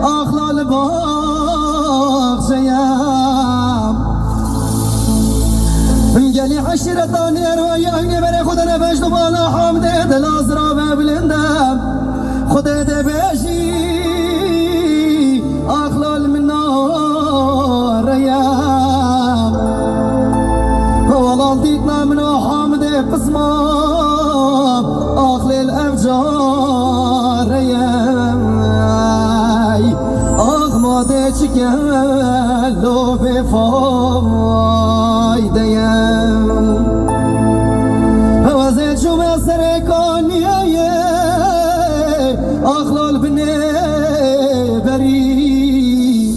أخلال باغشيام قالي عشرتاني رواياني بري خود نفشت بالا حمده دل أزرا ببلندم خودت بشی أخلال من نار ريام والله دیدنا من حمده قسمام أخلال أفجار ريام أغماده چکلو بفایدیم وزید شو مصر کانیه أخلال بني بري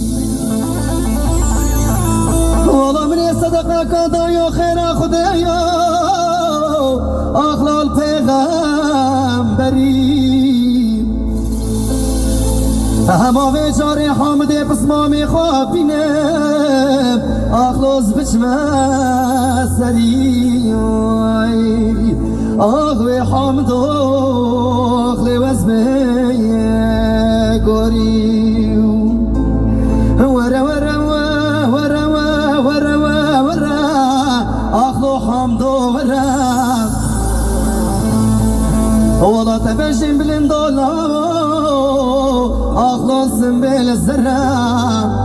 والله من صدقة قضايا خير خدايا أخلال پیغمبری هما بیچاره حامده بسمامی خواب بینم أخلص بچمه سری آغوی حامدو أخلی وزبه گوریو ورا ورا ورا ورا ورا أخلو حامدو ورا والله تفشم بالندولا أخلص بالزرع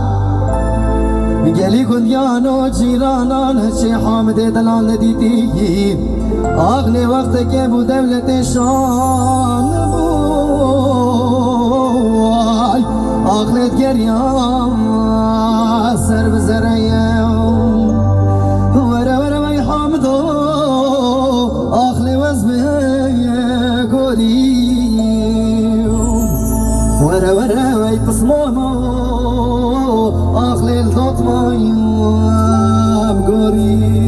قالي كنديانو جيرانان شي حامد دلال لديتي أغلي وقتك ابو دولة شان بوي أغلي تقريان سر بزرعيان ورا ورا وي حامدو أغلي وزبي قولي ورا ورا وي تصمومو أخلي الضوط ما يوم قريب